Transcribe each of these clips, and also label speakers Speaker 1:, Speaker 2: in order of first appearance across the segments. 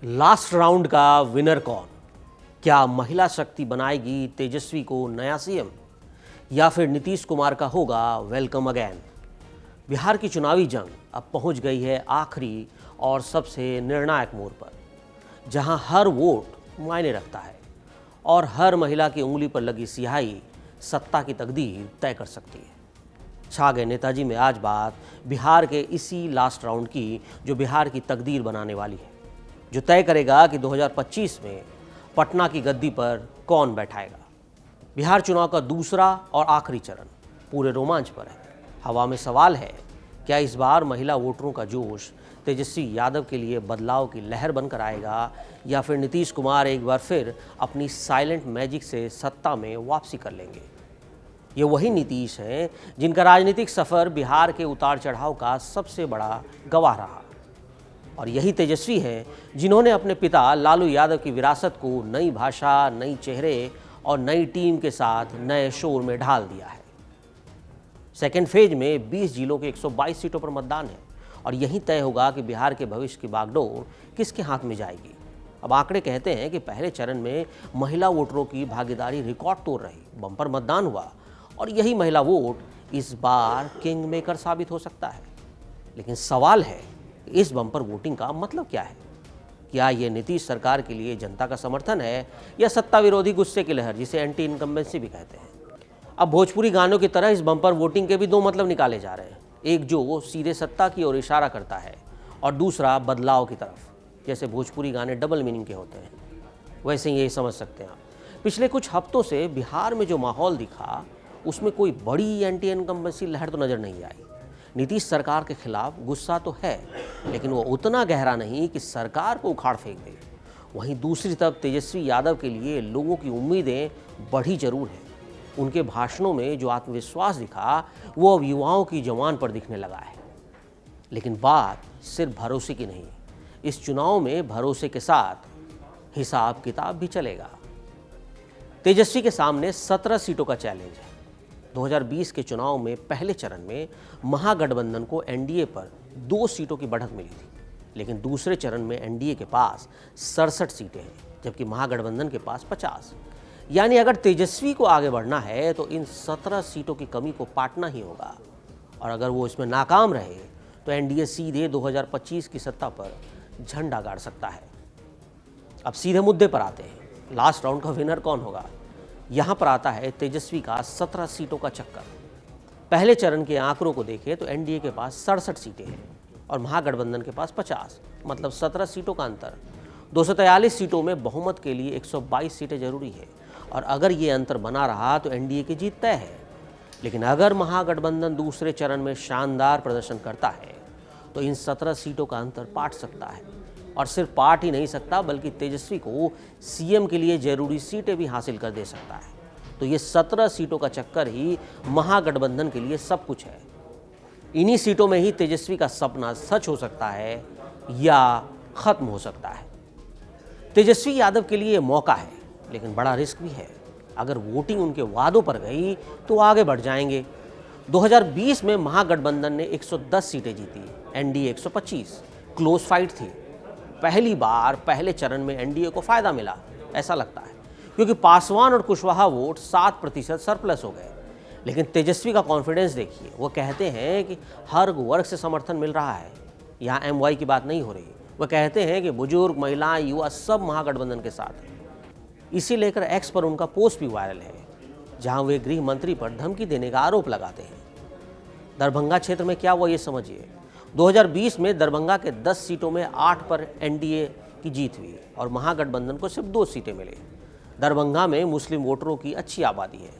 Speaker 1: Last round का winner कौन? क्या महिला शक्ति बनाएगी तेजस्वी को नया सीएम, या फिर नीतीश कुमार का होगा वेलकम अगेन? बिहार की चुनावी जंग अब पहुंच गई है आखिरी और सबसे निर्णायक मोड़ पर, जहां हर वोट मायने रखता है और हर महिला की उंगली पर लगी स्याही सत्ता की तकदीर तय कर सकती है। छा गए नेताजी में आज बात बिहार के इसी लास्ट राउंड की, जो बिहार की तकदीर बनाने वाली है, जो तय करेगा कि 2025 में पटना की गद्दी पर कौन बैठाएगा। बिहार चुनाव का दूसरा और आखिरी चरण पूरे रोमांच पर है। हवा में सवाल है, क्या इस बार महिला वोटरों का जोश तेजस्वी यादव के लिए बदलाव की लहर बनकर आएगा, या फिर नीतीश कुमार एक बार फिर अपनी साइलेंट मैजिक से सत्ता में वापसी कर लेंगे? ये वही नीतीश हैं जिनका राजनीतिक सफर बिहार के उतार चढ़ाव का सबसे बड़ा गवाह रहा, और यही तेजस्वी हैं जिन्होंने अपने पिता लालू यादव की विरासत को नई भाषा, नई चेहरे और नई टीम के साथ नए शोर में ढाल दिया है। सेकेंड फेज में 20 जिलों के 122 सीटों पर मतदान है, और यही तय होगा कि बिहार के भविष्य की बागडोर किसके हाथ में जाएगी। अब आंकड़े कहते हैं कि पहले चरण में महिला वोटरों की भागीदारी रिकॉर्ड तोड़ रही, बम्पर मतदान हुआ, और यही महिला वोट इस बार किंग मेकर साबित हो सकता है। लेकिन सवाल है, इस बम्पर वोटिंग का मतलब क्या है? क्या ये नीतीश सरकार के लिए जनता का समर्थन है, या सत्ता विरोधी गुस्से की लहर, जिसे एंटी इनकम्बेंसी भी कहते हैं? अब भोजपुरी गानों की तरह इस बम्पर वोटिंग के भी दो मतलब निकाले जा रहे हैं, एक जो सीधे सत्ता की ओर इशारा करता है, और दूसरा बदलाव की तरफ। जैसे भोजपुरी गाने डबल मीनिंग के होते हैं, वैसे ही ये समझ सकते हैं आप। पिछले कुछ हफ्तों से बिहार में जो माहौल दिखा, उसमें कोई बड़ी एंटी इनकम्बेंसी लहर तो नजर नहीं आई। नीतीश सरकार के खिलाफ गुस्सा तो है, लेकिन वो उतना गहरा नहीं कि सरकार को उखाड़ फेंक दे। वहीं दूसरी तरफ तेजस्वी यादव के लिए लोगों की उम्मीदें बढ़ी जरूर हैं। उनके भाषणों में जो आत्मविश्वास दिखा, वो अब युवाओं की जवान पर दिखने लगा है। लेकिन बात सिर्फ भरोसे की नहीं, इस चुनाव में भरोसे के साथ हिसाब किताब भी चलेगा। तेजस्वी के सामने 17 सीटों का चैलेंज है। 2020 के चुनाव में पहले चरण में महागठबंधन को एनडीए पर 2 सीटों की बढ़त मिली थी, लेकिन दूसरे चरण में एनडीए के पास 67 सीटें हैं, जबकि महागठबंधन के पास 50। यानी अगर तेजस्वी को आगे बढ़ना है तो इन 17 सीटों की कमी को पाटना ही होगा, और अगर वो इसमें नाकाम रहे तो एनडीए सीधे 2025 की सत्ता पर झंडा गाड़ सकता है। अब सीधे मुद्दे पर आते हैं, लास्ट राउंड का विनर कौन होगा? यहाँ पर आता है तेजस्वी का 17 सीटों का चक्कर। पहले चरण के आंकड़ों को देखें तो एनडीए के पास 67 सीटें हैं और महागठबंधन के पास 50, मतलब 17 सीटों का अंतर। 243 सीटों में बहुमत के लिए 122 सीटें जरूरी है, और अगर ये अंतर बना रहा तो एनडीए की जीत तय है। लेकिन अगर महागठबंधन दूसरे चरण में शानदार प्रदर्शन करता है तो इन 17 सीटों का अंतर पाट सकता है, और सिर्फ पार्ट ही नहीं सकता बल्कि तेजस्वी को सीएम के लिए जरूरी सीटें भी हासिल कर दे सकता है। तो ये 17 सीटों का चक्कर ही महागठबंधन के लिए सब कुछ है। इन्हीं सीटों में ही तेजस्वी का सपना सच हो सकता है या खत्म हो सकता है। तेजस्वी यादव के लिए मौका है, लेकिन बड़ा रिस्क भी है। अगर वोटिंग उनके वादों पर गई तो आगे बढ़ जाएंगे। 2020 में महागठबंधन ने 110 सीटें जीती, एनडीए 125। क्लोज फाइट थी। पहली बार पहले चरण में एनडीए को फायदा मिला, ऐसा लगता है, क्योंकि पासवान और कुशवाहा वोट 7% सरप्लस हो गए। लेकिन तेजस्वी का कॉन्फिडेंस देखिए, वो कहते हैं कि हर वर्ग से समर्थन मिल रहा है। यहाँ एमवाई की बात नहीं हो रही। वह कहते हैं कि बुजुर्ग, महिलाएं, युवा सब महागठबंधन के साथ हैं। इसी लेकर एक्स पर उनका पोस्ट भी वायरल है, जहां वे गृह मंत्री पर धमकी देने का आरोप लगाते हैं। दरभंगा क्षेत्र में क्या हुआ ये समझिए। 2020 में दरभंगा के 10 सीटों में 8 पर एनडीए की जीत हुई, और महागठबंधन को सिर्फ 2 सीटें मिली। दरभंगा में मुस्लिम वोटरों की अच्छी आबादी है,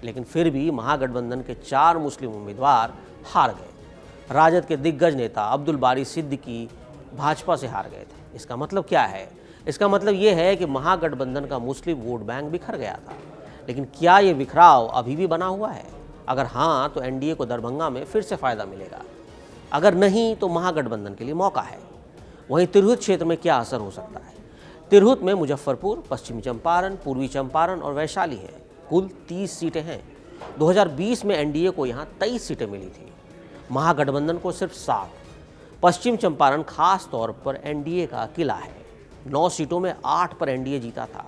Speaker 1: लेकिन फिर भी महागठबंधन के 4 मुस्लिम उम्मीदवार हार गए। राजद के दिग्गज नेता अब्दुल बारी सिद्दीकी भाजपा से हार गए थे। इसका मतलब क्या है? इसका मतलब ये है कि महागठबंधन का मुस्लिम वोट बैंक बिखर गया था। लेकिन क्या ये बिखराव अभी भी बना हुआ है? अगर हाँ, तो एनडीए को दरभंगा में फिर से फायदा मिलेगा। अगर नहीं, तो महागठबंधन के लिए मौका है। वहीं तिरहुत क्षेत्र में क्या असर हो सकता है? तिरहुत में मुजफ्फरपुर, पश्चिमी चंपारण, पूर्वी चंपारण और वैशाली है। कुल 30 सीटें हैं। 2020 में एनडीए को यहाँ 23 सीटें मिली थी, महागठबंधन को सिर्फ 7। पश्चिम चंपारण खास तौर पर एनडीए का किला है। 9 सीटों में 8 पर एनडीए जीता था।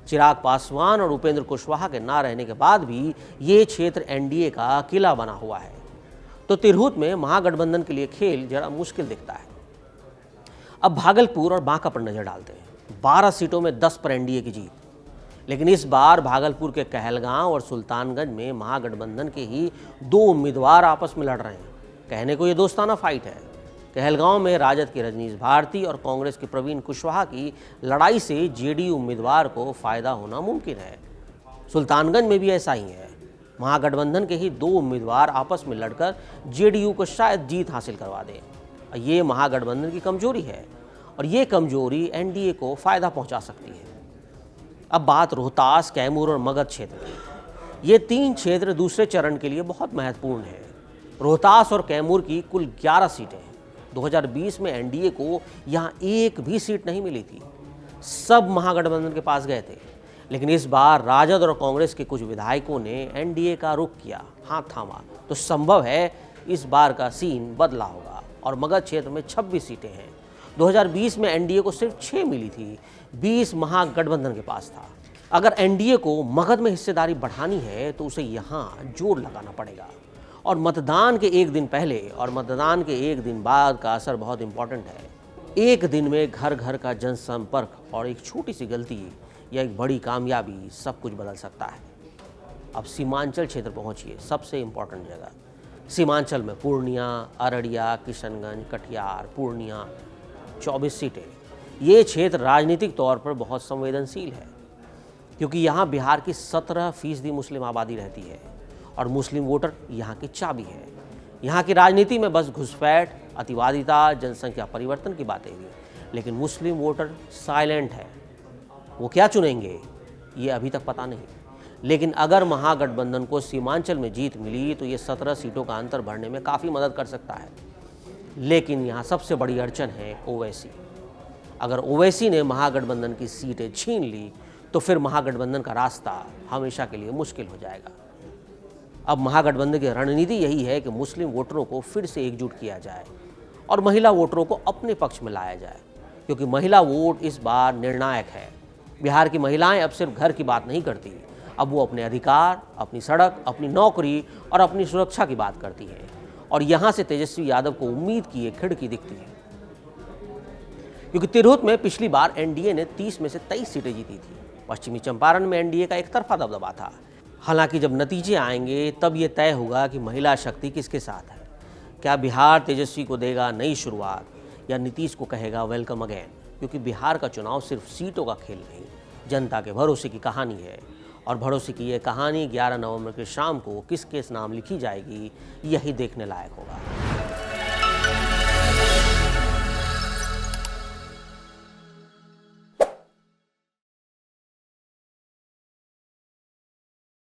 Speaker 1: चिराग पासवान और उपेंद्र कुशवाहा के ना रहने के बाद भी ये क्षेत्र एनडीए का किला बना हुआ है। तो तिरहुत में महागठबंधन के लिए खेल जरा मुश्किल दिखता है। अब भागलपुर और बांका पर नजर डालते हैं। 12 सीटों में 10 पर एनडीए की जीत, लेकिन इस बार भागलपुर के कहलगांव और सुल्तानगंज में महागठबंधन के ही 2 उम्मीदवार आपस में लड़ रहे हैं। कहने को ये दोस्ताना फाइट है। कहलगांव में राजद के रजनीश भारती और कांग्रेस के प्रवीण कुशवाहा की लड़ाई से जेडीयू उम्मीदवार को फायदा होना मुमकिन है। सुल्तानगंज में भी ऐसा ही है। महागठबंधन के ही 2 उम्मीदवार आपस में लड़कर जेडीयू को शायद जीत हासिल करवा दें। ये महागठबंधन की कमजोरी है और ये कमजोरी एनडीए को फायदा पहुंचा सकती है। अब बात रोहतास, कैमूर और मगध क्षेत्र की। ये 3 क्षेत्र दूसरे चरण के लिए बहुत महत्वपूर्ण है। रोहतास और कैमूर की कुल 11 सीटें हैं। 2020 में एनडीए को यहाँ एक भी सीट नहीं मिली थी। सब महागठबंधन के पास गए थे, लेकिन इस बार राजद और कांग्रेस के कुछ विधायकों ने एनडीए का रुख किया, हाथ थामा, तो संभव है इस बार का सीन बदला होगा और मगध क्षेत्र में 26 सीटें हैं। 2020 में एनडीए को सिर्फ 6 मिली थी, 20 महागठबंधन के पास था। अगर एनडीए को मगध में हिस्सेदारी बढ़ानी है तो उसे यहाँ जोर लगाना पड़ेगा और मतदान के एक दिन पहले और मतदान के एक दिन बाद का असर बहुत इंपॉर्टेंट है। एक दिन में घर घर का जनसंपर्क और एक छोटी सी गलती या एक बड़ी कामयाबी सब कुछ बदल सकता है। अब सीमांचल क्षेत्र पहुंचिए, सबसे इंपॉर्टेंट जगह। सीमांचल में पूर्णिया, अररिया, किशनगंज, कटिहार, पूर्णिया 24 सीटें। ये क्षेत्र राजनीतिक तौर पर बहुत संवेदनशील है क्योंकि यहाँ बिहार की 17% मुस्लिम आबादी रहती है और मुस्लिम वोटर यहाँ की चाबी है। यहाँ की राजनीति में बस घुसपैठ, अतिवादिता, जनसंख्या परिवर्तन की बातें हुई, लेकिन मुस्लिम वोटर साइलेंट है। वो क्या चुनेंगे ये अभी तक पता नहीं, लेकिन अगर महागठबंधन को सीमांचल में जीत मिली तो ये 17 सीटों का अंतर भरने में काफ़ी मदद कर सकता है। लेकिन यहाँ सबसे बड़ी अड़चन है ओवैसी। अगर ओवैसी ने महागठबंधन की सीटें छीन ली तो फिर महागठबंधन का रास्ता हमेशा के लिए मुश्किल हो जाएगा। अब महागठबंधन की रणनीति यही है कि मुस्लिम वोटरों को फिर से एकजुट किया जाए और महिला वोटरों को अपने पक्ष में लाया जाए, क्योंकि महिला वोट इस बार निर्णायक है। बिहार की महिलाएं अब सिर्फ घर की बात नहीं करती, अब वो अपने अधिकार, अपनी सड़क, अपनी नौकरी और अपनी सुरक्षा की बात करती हैं। और यहाँ से तेजस्वी यादव को उम्मीद की एक खिड़की दिखती है, क्योंकि तिरहुत में पिछली बार एनडीए ने 30 में से 23 सीटें जीती थी। पश्चिमी चंपारण में एनडीए का एक तरफा दबदबा था। हालांकि जब नतीजे आएंगे तब ये तय होगा कि महिला शक्ति किसके साथ है। क्या बिहार तेजस्वी को देगा नई शुरुआत या नीतीश को कहेगा वेलकम अगेन, क्योंकि बिहार का चुनाव सिर्फ सीटों का खेल नहीं, जनता के भरोसे की कहानी है। और भरोसे की ये कहानी 11 नवंबर की शाम को किसके नाम लिखी जाएगी, यही देखने लायक होगा।